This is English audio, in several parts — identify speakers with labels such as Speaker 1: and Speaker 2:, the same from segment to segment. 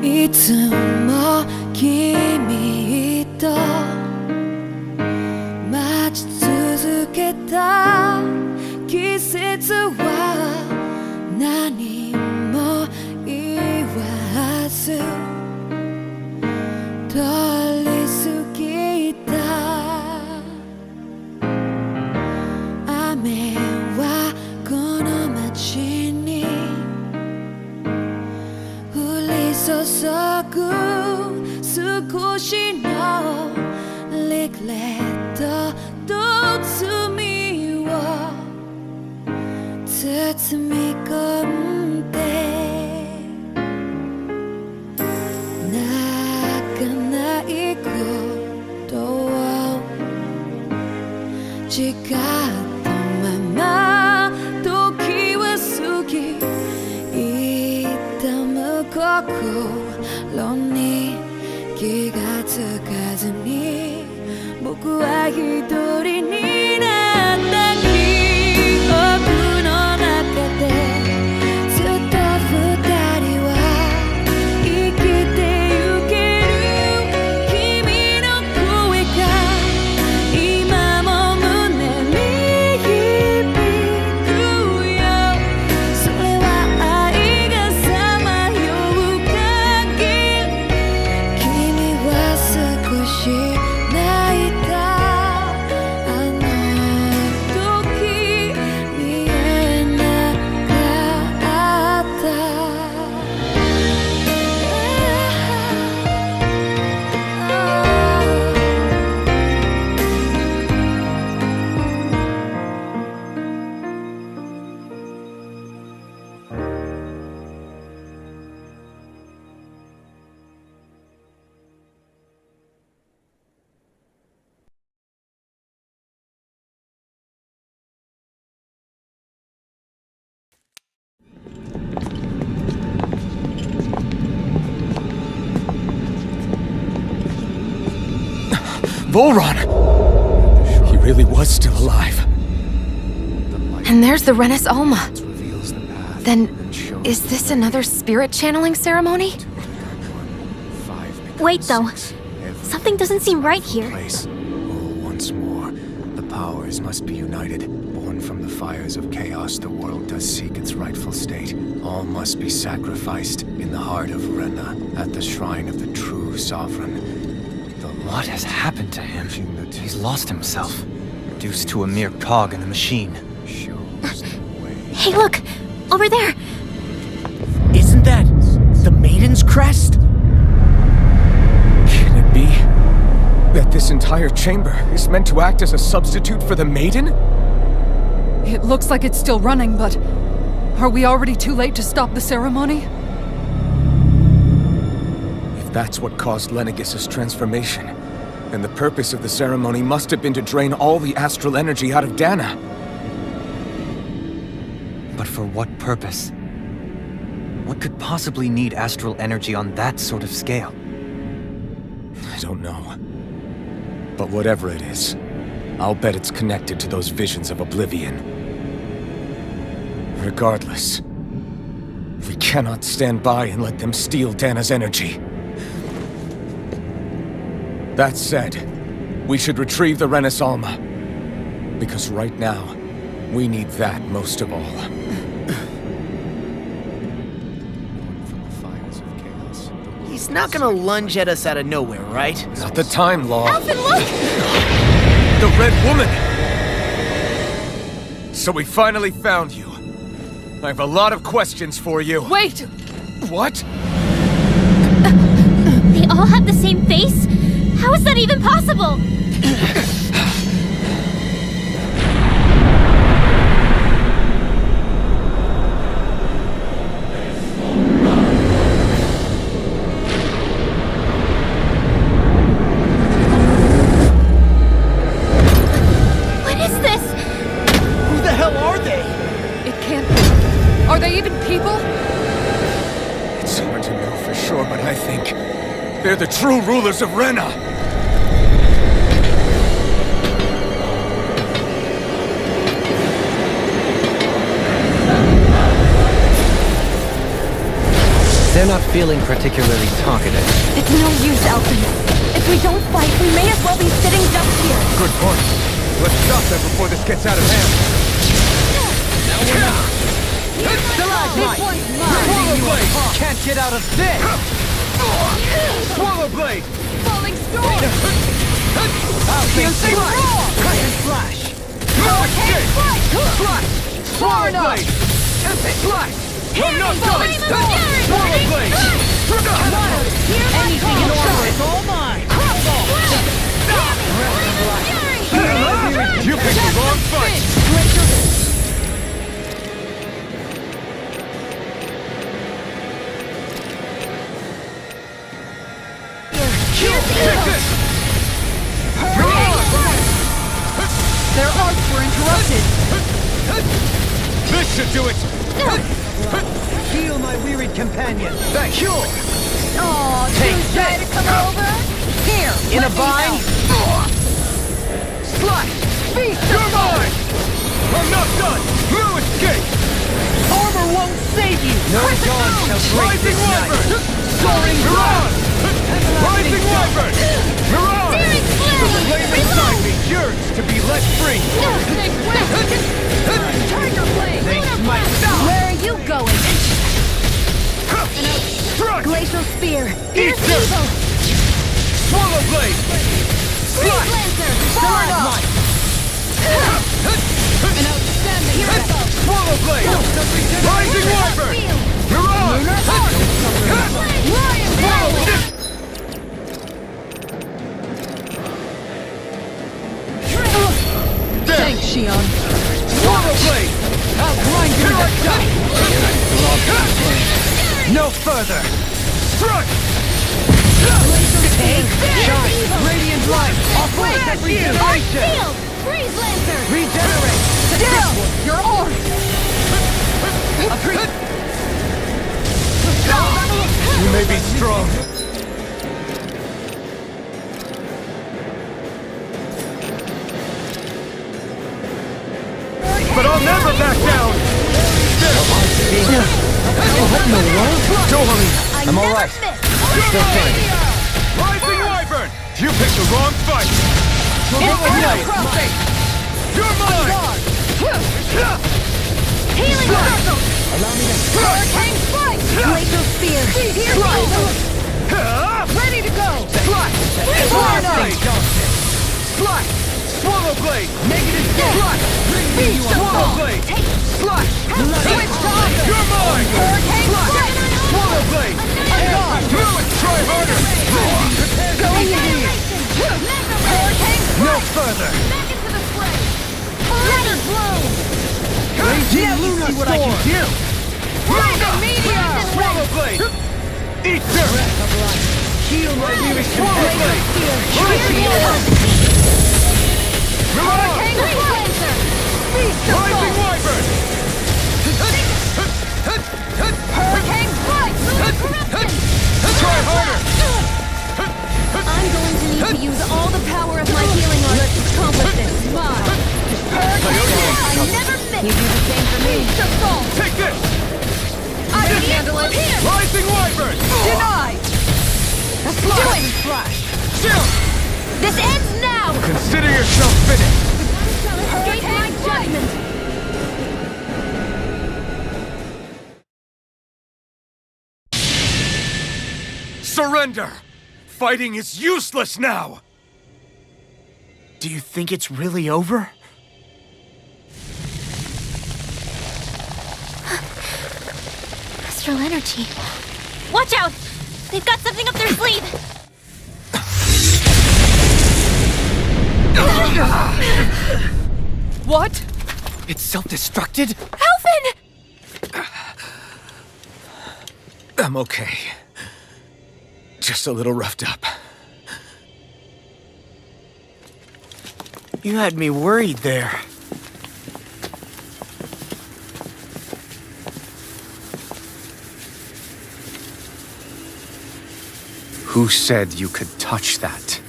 Speaker 1: いつも君と待ち続けた季節は何も言わず通り過ぎた。雨はこの街に降り注ぐ少しのリグレットと罪を包み込んで泣かないことを誓ったまま時は過ぎ痛む心に気がつかずに僕は一人になった記憶の中でずっと二人は生きてゆける君の声が今も胸に響くよ。それは愛がさまよう限り君は少し泣いた。あの時見えなかった。
Speaker 2: Volron! He really was still alive.
Speaker 3: And there's the Renis Alma. Then, is this another spirit channeling ceremony?
Speaker 4: Wait, though. Something doesn't seem right here.
Speaker 5: Once more, the powers must be united. Born from the fires of chaos, the world does seek its rightful state. All must be sacrificed in the heart of Rena, at the shrine of the true sovereign.
Speaker 2: What has happened to him? He's lost himself, reduced to a mere cog in the machine.
Speaker 4: Hey, look! Over there!
Speaker 6: Isn't that the Maiden's crest?
Speaker 2: Can it be that this entire chamber is meant to act as a substitute for the Maiden?
Speaker 7: It looks like it's still running, but are we already too late to stop the ceremony?
Speaker 2: If that's what caused Lenegis' transformation, then the purpose of the ceremony must have been to drain all the astral energy out of Dana. But for what purpose? What could possibly need astral energy on that sort of scale? I don't know. But whatever it is, I'll bet it's connected to those visions of oblivion. Regardless, we cannot stand by and let them steal Dana's energy. That said, we should retrieve the Renis Alma. Because right now, we need that most of all.
Speaker 6: He's not gonna lunge at us out of nowhere, right?
Speaker 2: Not the time, Law.
Speaker 4: Alvin, look!
Speaker 2: The Red Woman! So we finally found you. I have a lot of questions for you.
Speaker 7: Wait!
Speaker 2: What?
Speaker 4: They all have the same face? How is that even possible? What is this?
Speaker 6: Who the hell are they?
Speaker 7: It can't be. Are they even people?
Speaker 2: It's hard to know for sure, but I think they're the true rulers of Rena. They're not feeling particularly talkative.
Speaker 3: It's no use, Elfin. If we don't fight, we may as well be sitting ducks here.
Speaker 5: Good point. Let's stop them before this gets out of hand.
Speaker 7: This one's mine!
Speaker 2: Can't get out of this!
Speaker 5: Swallow Blade!
Speaker 7: Falling storm!
Speaker 2: I'll face
Speaker 7: Piercing
Speaker 2: you!
Speaker 7: roar!
Speaker 2: Cut and slash!
Speaker 7: Hurricane strike!
Speaker 5: Slash!
Speaker 7: Far enough!
Speaker 5: Blade! Slash! I'm not
Speaker 7: Falling
Speaker 5: done!
Speaker 7: storm!
Speaker 5: Swallow Blade!
Speaker 7: Anything in order is all mine! Crumble!
Speaker 5: You picked the wrong fight! Take this!
Speaker 7: Their arcs were interrupted!
Speaker 5: This should do it!
Speaker 2: Heal my wearied companion!
Speaker 5: Thank you!
Speaker 7: Aw,
Speaker 2: Take
Speaker 7: too shy to
Speaker 2: this.
Speaker 7: come over? Here,
Speaker 2: In
Speaker 7: let
Speaker 2: a
Speaker 7: me
Speaker 2: bind?
Speaker 7: help.
Speaker 5: Slash!
Speaker 7: Feast
Speaker 5: You're
Speaker 7: of
Speaker 5: mine! I'm not done! No escape!
Speaker 7: Armor won't save you!
Speaker 2: No dawn shall break
Speaker 5: Rising
Speaker 2: this night!
Speaker 5: Wyvern! Soaring Mirage! Rising Wyvern! Mirage! The flame inside me yearns to be let free!
Speaker 7: Tiger Blade!
Speaker 2: They smite down!
Speaker 3: Where are you going?
Speaker 5: Strike!
Speaker 3: Glacial Spear!
Speaker 5: Eat this! Swallow Blade! Slash!
Speaker 2: Stalagmite!
Speaker 7: An outstanding hero!
Speaker 5: Swallow Blade! Rising Wyvern! Mirage!
Speaker 7: Lion Blade! Thanks, Shion.
Speaker 5: Swallow Blade!
Speaker 2: I'll grind you to dust! No further!
Speaker 5: Strike!
Speaker 2: Take shine! Radiant light! Offering that regeneration!
Speaker 4: Shield! Freeze Lancer!
Speaker 2: Regenerate!
Speaker 7: Down! Your arm!
Speaker 5: You may be strong, but I'll never back down! Go, Helena!
Speaker 2: I'm alright. Still fighting.
Speaker 5: Rising Wyvern! You picked the wrong fight!
Speaker 7: Inferno Crossing!
Speaker 5: You're mine!
Speaker 4: Healing Circle!
Speaker 7: Hurricane Strike!
Speaker 3: Glacial Spear!
Speaker 7: Ready to go!
Speaker 5: Slash!
Speaker 7: Far enough!
Speaker 5: Slash! Swallow Blade!
Speaker 2: Negative
Speaker 5: Slash!
Speaker 7: Beast of
Speaker 5: Swallow
Speaker 7: Song!
Speaker 5: Blade! Slash!
Speaker 7: Switch on!
Speaker 5: You're mine!
Speaker 7: Hurricane Strike!
Speaker 5: Swallow Blade! Do it! Try harder!
Speaker 7: Going in! Hurricane
Speaker 2: No
Speaker 7: Strike!
Speaker 2: further!
Speaker 4: Back into the fray!
Speaker 7: Thunder Blow!
Speaker 2: Raging Luna
Speaker 5: See what I can do!
Speaker 7: Lightning Meteor!
Speaker 5: Swallow Blade! Eat dirt!
Speaker 2: Heal my weary
Speaker 5: Swallow Blade! Mirage!
Speaker 7: Hurricane Strike! Beast of
Speaker 5: Rising
Speaker 7: Song!
Speaker 5: Wyvern!
Speaker 7: Hurricane Strike!
Speaker 5: Try harder!
Speaker 4: I'm going to need to use all the power of my healing art to accomplish this. I never miss!
Speaker 3: You do the same for me.
Speaker 7: Beast of Song!
Speaker 5: Take this!
Speaker 7: I can handle it!
Speaker 5: Rising Wyvern!
Speaker 7: Denied!
Speaker 5: Doing flash! Still!
Speaker 4: This ends now!
Speaker 5: Consider yourself finished!
Speaker 4: Escape my judgment!
Speaker 5: Surrender! Fighting is useless now!
Speaker 6: Do you think it's really over?
Speaker 4: Astral energy. Watch out! They've got something up their sleeve!
Speaker 7: What?
Speaker 2: It's self-destructed?
Speaker 4: Alvin!
Speaker 5: I'm okay. Just a little roughed up.
Speaker 6: You had me worried there.
Speaker 5: Who said you could touch that?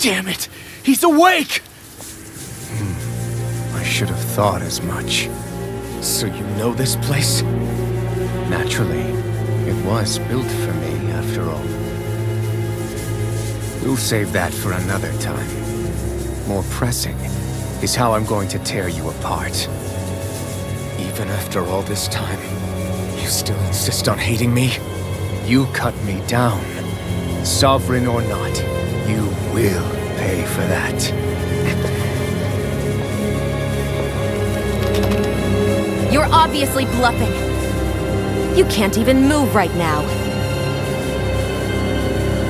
Speaker 6: Damn it! He's awake!
Speaker 5: I should have thought as much.
Speaker 6: So you know this place?
Speaker 5: Naturally, it was built for me, after all. We'll save that for another time. More pressing is how I'm going to tear you apart.
Speaker 6: Even after all this time, you still insist on hating me?
Speaker 5: You cut me down. Sovereign or not, you will pay for that.
Speaker 4: You're obviously bluffing. You can't even move right now.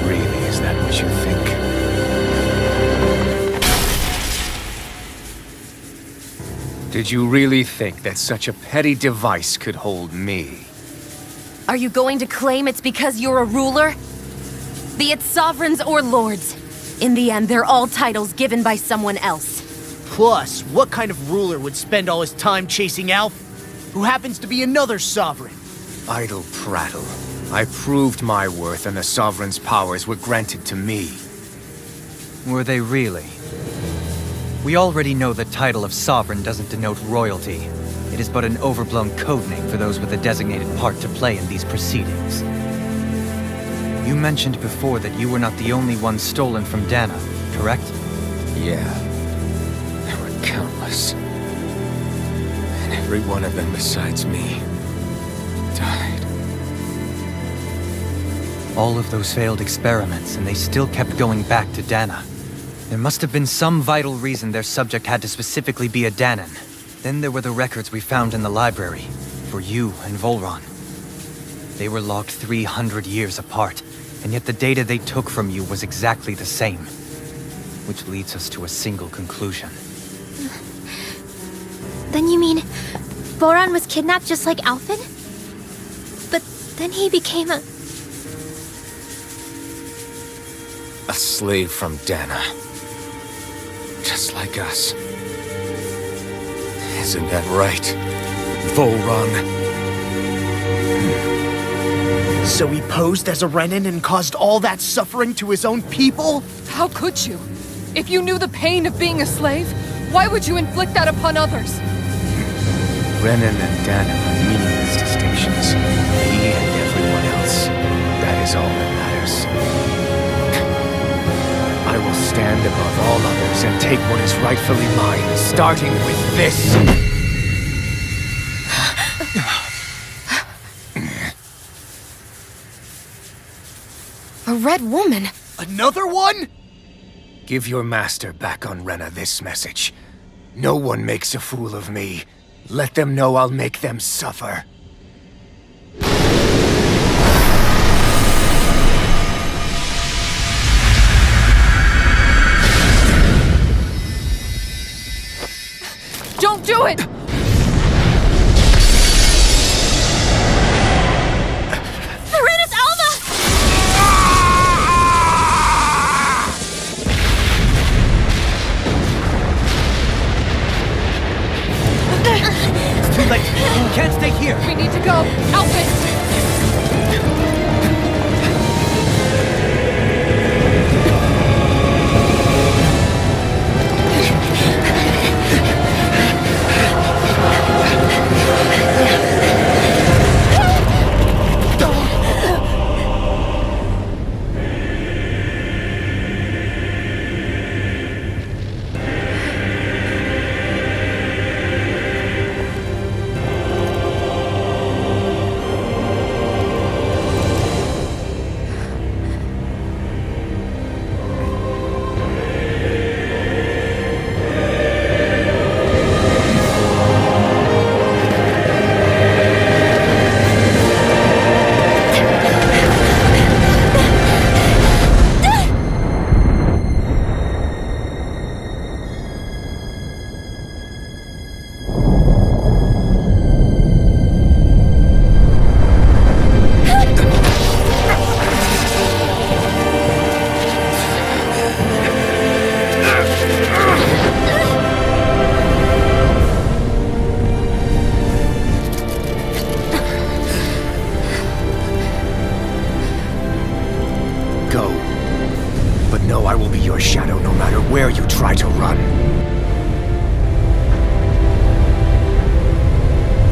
Speaker 5: Really, is that what you think? Did you really think that such a petty device could hold me?
Speaker 4: Are you going to claim it's because you're a ruler? Be it sovereigns or lords. In the end, they're all titles given by someone else.
Speaker 6: Plus, what kind of ruler would spend all his time chasing Alf, who happens to be another sovereign?
Speaker 5: Idle prattle. I proved my worth and the Sovereign's powers were granted to me.
Speaker 2: Were they really? We already know the title of Sovereign doesn't denote royalty. It is but an overblown codename for those with a designated part to play in these proceedings. You mentioned before that you were not the only one stolen from Dana, correct?
Speaker 5: Yeah. There were countless. And every one of them besides me died.
Speaker 2: All of those failed experiments, and they still kept going back to Dana. There must have been some vital reason their subject had to specifically be a Danan. Then there were the records we found in the library, for you and Volron. They were logged 300 years apart, and yet the data they took from you was exactly the same. Which leads us to a single conclusion.
Speaker 8: Then you mean Boron was kidnapped just like Alphen? But then he became a
Speaker 5: slave from Dana. Just like us. Isn't that right, Volron?
Speaker 6: So he posed as a Renin and caused all that suffering to his own people?
Speaker 7: How could you? If you knew the pain of being a slave, why would you inflict that upon others?
Speaker 5: Renin and Dana are meaningless distinctions. Me and everyone else. That is all that matters. I will stand above all others and take what is rightfully mine, starting with this.
Speaker 3: A red woman?
Speaker 6: Another one?
Speaker 5: Give your master back on Renna this message. No one makes a fool of me. Let them know I'll make them suffer.
Speaker 7: Don't do it!
Speaker 8: Serenus Alva!
Speaker 2: It's too late! We can't stay here!
Speaker 7: We need to go! Alphen!
Speaker 5: to run.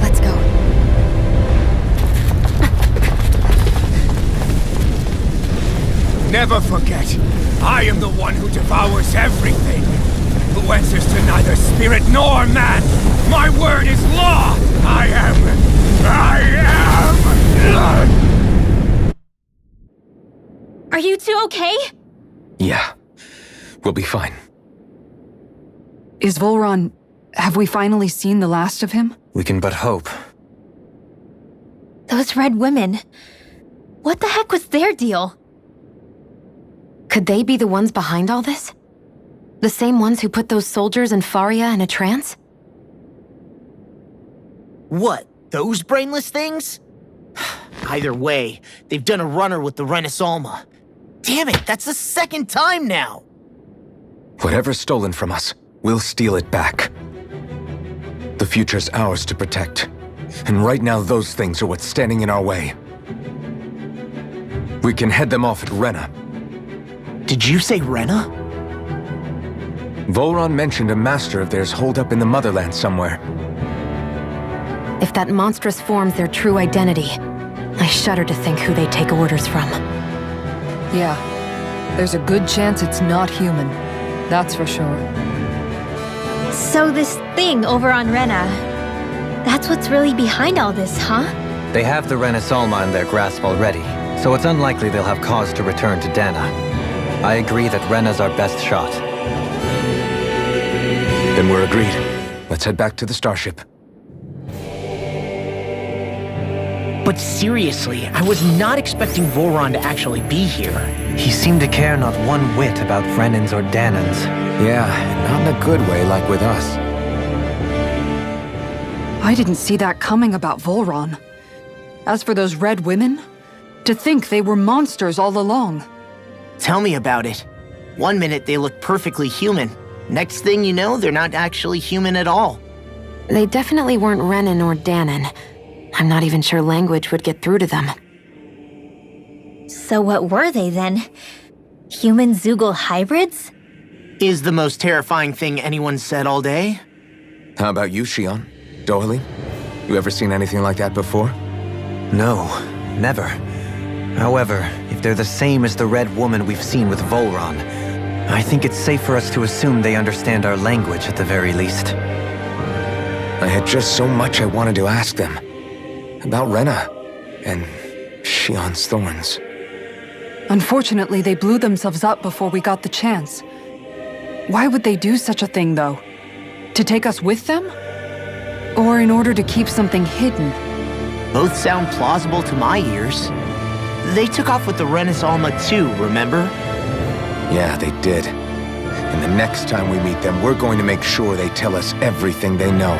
Speaker 3: Let's go.
Speaker 5: Never forget, I am the one who devours everything. Who answers to neither spirit nor man. My word is law. I am.
Speaker 8: Are you two okay?
Speaker 2: Yeah. We'll be fine.
Speaker 7: Is Volron... Have we finally seen the last of him?
Speaker 2: We can but hope.
Speaker 8: Those red women. What the heck was their deal?
Speaker 3: Could they be the ones behind all this? The same ones who put those soldiers and Faria in a trance?
Speaker 6: What? Those brainless things? Either way, they've done a runner with the Renis Alma. Damn it, that's the second time now!
Speaker 2: Whatever's stolen from us, we'll steal it back. The future's ours to protect. And right now, those things are what's standing in our way. We can head them off at Rena.
Speaker 6: Did you say Rena?
Speaker 2: Volron mentioned a master of theirs holed up in the motherland somewhere.
Speaker 3: If that monstrous form's their true identity, I shudder to think who they take orders from.
Speaker 7: Yeah. There's a good chance it's not human. That's for sure.
Speaker 8: So this thing over on Rena, that's what's really behind all this, huh?
Speaker 2: They have the Renis Alma in their grasp already, so it's unlikely they'll have cause to return to Dana. I agree that Rena's our best shot. Then we're agreed. Let's head back to the starship.
Speaker 6: But seriously, I was not expecting Volron to actually be here.
Speaker 2: He seemed to care not one whit about Brennans or Danans. Yeah, not in a good way like with us.
Speaker 7: I didn't see that coming about Volron. As for those red women, to think they were monsters all along.
Speaker 6: Tell me about it. One minute they look perfectly human. Next thing you know, they're not actually human at all.
Speaker 3: They definitely weren't Renan or Danan. I'm not even sure language would get through to them.
Speaker 8: So what were they then? Human Zoogle hybrids?
Speaker 6: Is the most terrifying thing anyone said all day.
Speaker 2: How about you, Shion? Doily? You ever seen anything like that before? No, never. However, if they're the same as the Red Woman we've seen with Volron, I think it's safe for us to assume they understand our language at the very least. I had just so much I wanted to ask them. About Rena, and Shion's thorns.
Speaker 7: Unfortunately, they blew themselves up before we got the chance. Why would they do such a thing, though? To take us with them? Or in order to keep something hidden?
Speaker 6: Both sound plausible to my ears. They took off with the Renis Alma too, remember?
Speaker 2: Yeah, they did. And the next time we meet them, we're going to make sure they tell us everything they know.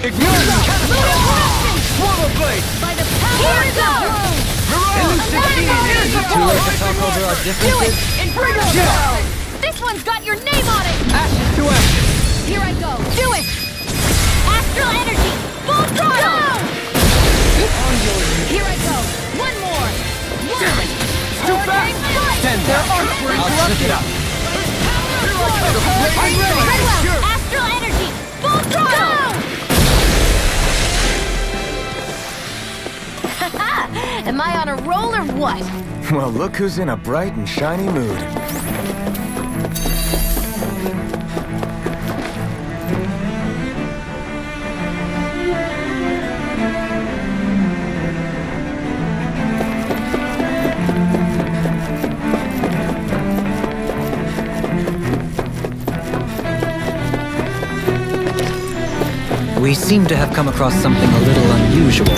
Speaker 5: Ignore them! Swallow blade!
Speaker 4: By the power of the
Speaker 2: Too late to talk over our differences?
Speaker 4: This one's got your name on it!
Speaker 2: Ashes to ashes!
Speaker 4: Here I go! Do it! Astral energy! Full throttle! Here I go! One more!
Speaker 2: Too fast! Stand there! I'll slip it up!
Speaker 4: Redwell! Astral energy! Full throttle! Am I on a roll or what?
Speaker 5: Well, look who's in a bright and shiny mood.
Speaker 2: We seem to have come across something a little unusual.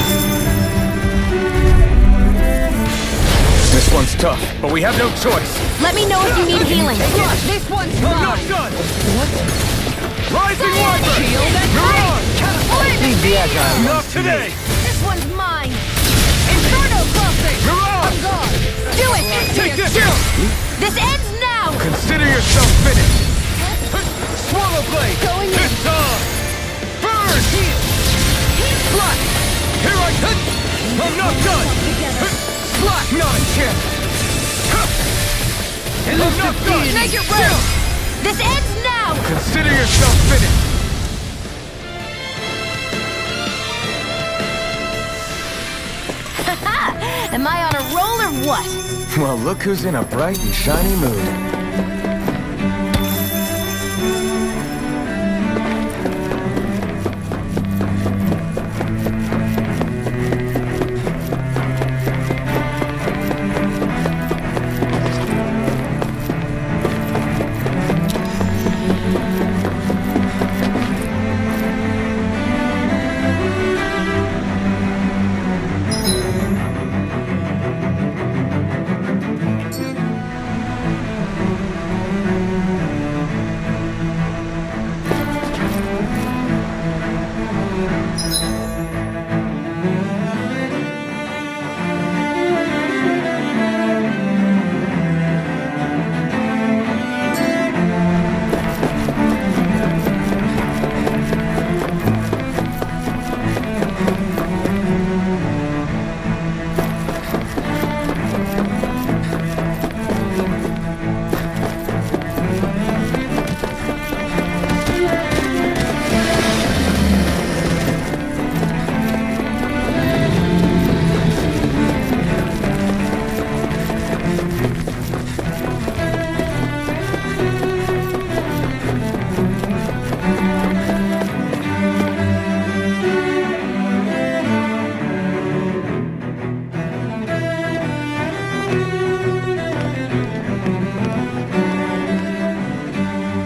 Speaker 5: This one's tough, but we have no choice.
Speaker 4: Let me know if you need healing.
Speaker 3: This one's
Speaker 5: I'm not done! Rising Wyvern!
Speaker 2: Leave the agile
Speaker 5: Not today!
Speaker 4: This one's mine. Inferno crossing.
Speaker 5: Mirage!
Speaker 4: Do it.
Speaker 5: Take this!
Speaker 4: This ends now.
Speaker 5: Consider yourself finished! Swallow blade!
Speaker 4: Going in.
Speaker 5: It's on! Burn! Slack! Here I come! I'm not done! Slack! Not a chance! I'm not done!
Speaker 4: Make it real. This ends now.
Speaker 5: Consider yourself finished!
Speaker 4: Am I on a roll or what?
Speaker 5: Well, look who's in a bright and shiny mood.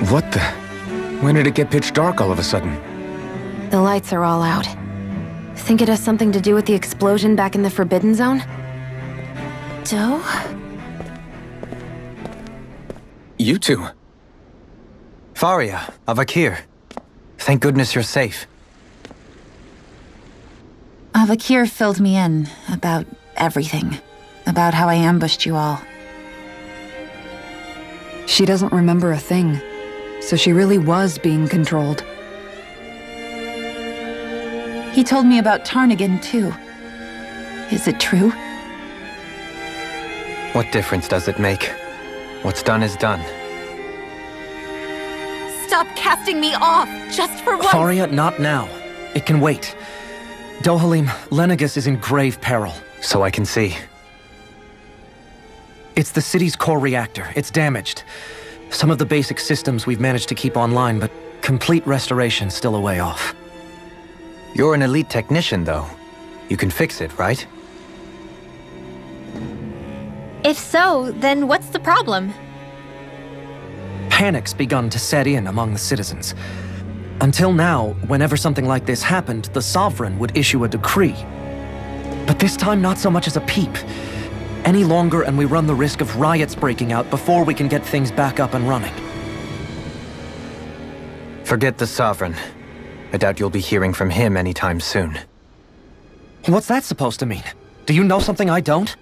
Speaker 5: What the? When did it get pitch dark all of a sudden?
Speaker 3: The lights are all out. Think it has something to do with the explosion back in the Forbidden Zone?
Speaker 4: Doe?
Speaker 2: You two. Faria, Avakir. Thank goodness you're safe.
Speaker 9: Avakir filled me in about everything. About how I ambushed you all.
Speaker 7: She doesn't remember a thing, so she really was being controlled.
Speaker 9: He told me about Tarnigan, too. Is it true?
Speaker 2: What difference does it make? What's done is done.
Speaker 4: Stop casting me off, just for once!
Speaker 10: Faria, not now. It can wait. Dohalim, Lenegus is in grave peril.
Speaker 2: So I can see.
Speaker 10: It's the city's core reactor. It's damaged. Some of the basic systems we've managed to keep online, but complete restoration's still a way off.
Speaker 2: You're an elite technician, though. You can fix it, right?
Speaker 8: If so, then what's the problem?
Speaker 10: Panic's begun to set in among the citizens. Until now, whenever something like this happened, the Sovereign would issue a decree. But this time, not so much as a peep. Any longer, and we run the risk of riots breaking out before we can get things back up and running.
Speaker 2: Forget the Sovereign. I doubt you'll be hearing from him anytime soon.
Speaker 10: What's that supposed to mean? Do you know something I don't?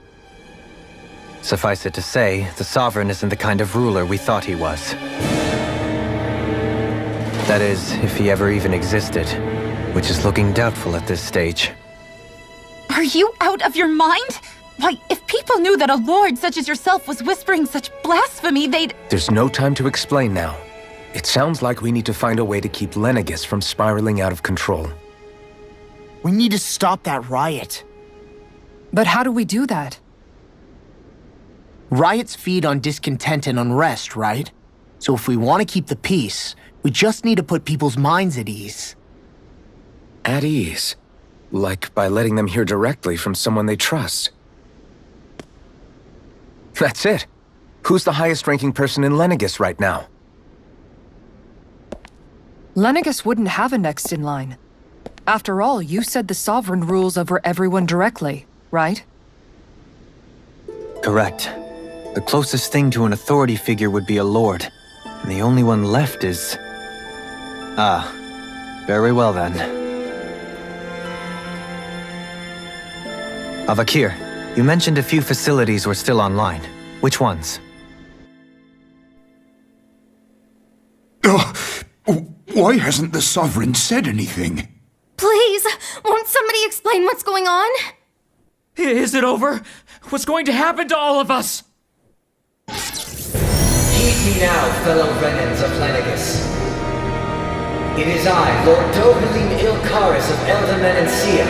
Speaker 2: Suffice it to say, the Sovereign isn't the kind of ruler we thought he was. That is, if he ever even existed, which is looking doubtful at this stage.
Speaker 9: Are you out of your mind? Why, if people knew that a lord such as yourself was whispering such blasphemy, they'd...
Speaker 5: There's no time to explain now. It sounds like we need to find a way to keep Lenegis from spiraling out of control.
Speaker 6: We need to stop that riot.
Speaker 7: But how do we do that?
Speaker 6: Riots feed on discontent and unrest, right? So if we want to keep the peace, we just need to put people's minds at ease.
Speaker 5: At ease? Like by letting them hear directly from someone they trust. That's it. Who's the highest-ranking person in Lenegis right now?
Speaker 7: Lenegis wouldn't have a next in line. After all, you said the Sovereign rules over everyone directly, right?
Speaker 2: Correct. The closest thing to an authority figure would be a lord, and the only one left is... Ah, very well then. Avakir, you mentioned a few facilities were still online. Which ones?
Speaker 11: Why hasn't the Sovereign said anything?
Speaker 4: Please, won't somebody explain what's going on?
Speaker 12: Is it over? What's going to happen to all of us?
Speaker 13: Heed me now, fellow Renans of Lenegis. It is I, Lord Dohalim Ilkaris of Eldaman and Sia.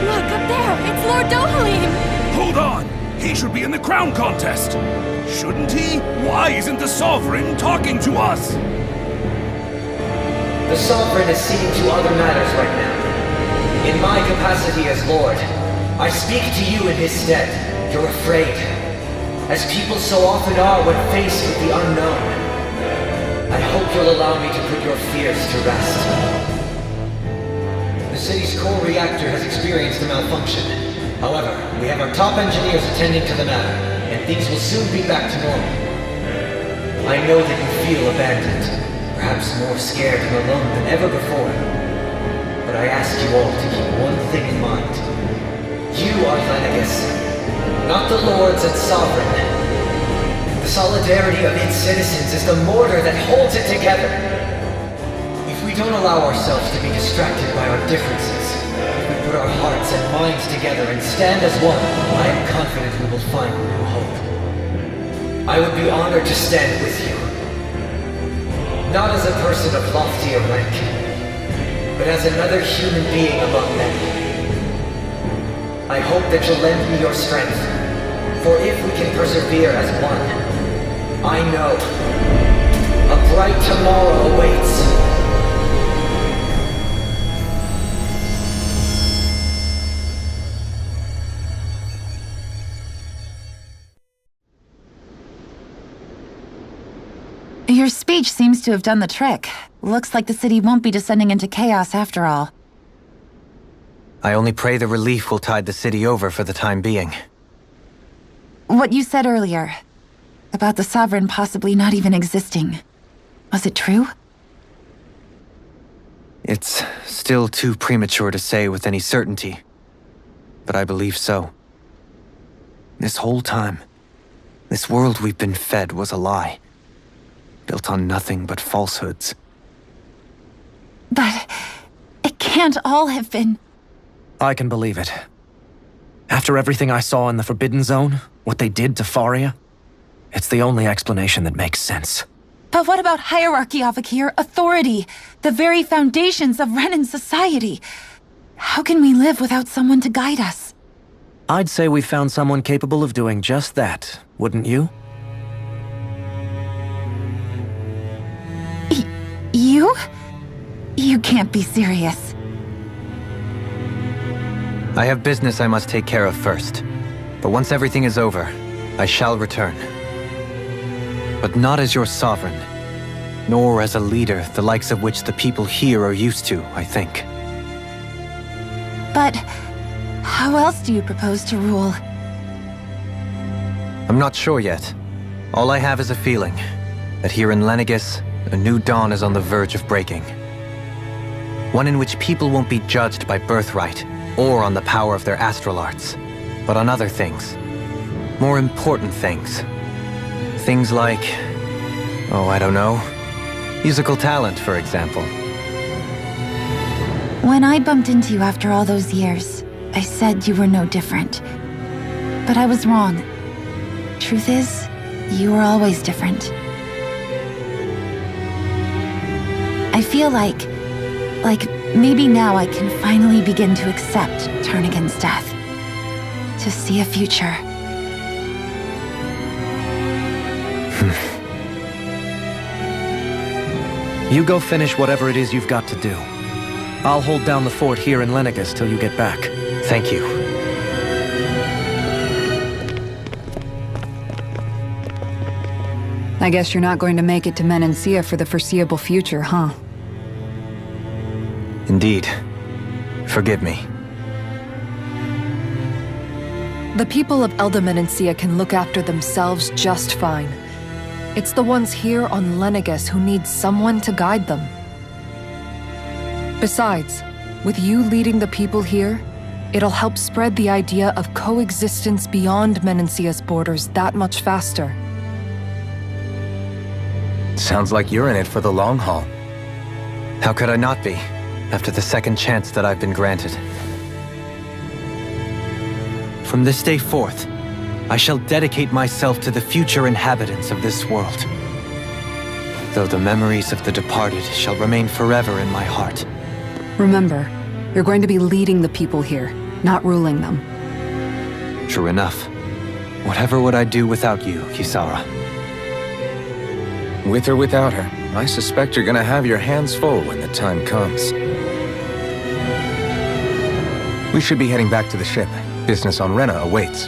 Speaker 4: Look, up there! It's Lord Dohalim!
Speaker 11: Hold on! He should be in the crown contest! Shouldn't he? Why isn't the Sovereign talking to us?
Speaker 13: The Sovereign is seeing to other matters right now. In my capacity as Lord, I speak to you in his stead. You're afraid, as people so often are when faced with the unknown. I hope you'll allow me to put your fears to rest. The city's core reactor has experienced a malfunction. However, we have our top engineers attending to the matter, and things will soon be back to normal. I know that you feel abandoned, perhaps more scared and alone than ever before. But I ask you all to keep one thing in mind. You are Lenegis, not the Lords and Sovereign. The solidarity of its citizens is the mortar that holds it together. If we don't allow ourselves to be distracted by our differences, if we put our hearts and minds together and stand as one, I am confident we will find new hope. I would be honored to stand with you. Not as a person of loftier rank, but as another human being among men. I hope that you'll lend me your strength, for if we can persevere as one, I know a bright tomorrow awaits.
Speaker 9: Your speech seems to have done the trick. Looks like the city won't be descending into chaos after all.
Speaker 2: I only pray the relief will tide the city over for the time being.
Speaker 9: What you said earlier, about the Sovereign possibly not even existing, was it true?
Speaker 2: It's still too premature to say with any certainty, but I believe so. This whole time, this world we've been fed was a lie, built on nothing but falsehoods.
Speaker 9: But it can't all have been...
Speaker 10: I can believe it. After everything I saw in the Forbidden Zone, what they did to Faria, it's the only explanation that makes sense.
Speaker 9: But what about hierarchy, Avakir? Authority? The very foundations of Renan society? How can we live without someone to guide us?
Speaker 10: I'd say we found someone capable of doing just that, wouldn't you?
Speaker 9: You? You can't be serious.
Speaker 2: I have business I must take care of first. But once everything is over, I shall return. But not as your sovereign, nor as a leader the likes of which the people here are used to, I think.
Speaker 9: But how else do you propose to rule?
Speaker 2: I'm not sure yet. All I have is a feeling that here in Lenegis, a new dawn is on the verge of breaking. One in which people won't be judged by birthright or on the power of their astral arts, but on other things. More important things. Things like, oh, I don't know, musical talent, for example.
Speaker 9: When I bumped into you after all those years, I said you were no different. But I was wrong. Truth is, you were always different. I feel like maybe now I can finally begin to accept Turnigan's death. To see a future.
Speaker 10: You go finish whatever it is you've got to do. I'll hold down the fort here in Lenegus till you get back.
Speaker 2: Thank you.
Speaker 7: I guess you're not going to make it to Menancia for the foreseeable future, huh?
Speaker 2: Indeed. Forgive me.
Speaker 3: The people of Elda Menancia can look after themselves just fine. It's the ones here on Lenegus who need someone to guide them. Besides, with you leading the people here, it'll help spread the idea of coexistence beyond Menancia's borders that much faster.
Speaker 5: Sounds like you're in it for the long haul.
Speaker 2: How could I not be, after the second chance that I've been granted? From this day forth, I shall dedicate myself to the future inhabitants of this world. Though the memories of the departed shall remain forever in my heart.
Speaker 7: Remember, you're going to be leading the people here, not ruling them.
Speaker 2: True enough. Whatever would I do without you, Kisara?
Speaker 5: With or without her, I suspect you're gonna have your hands full when the time comes. We should be heading back to the ship. Business on Rena awaits.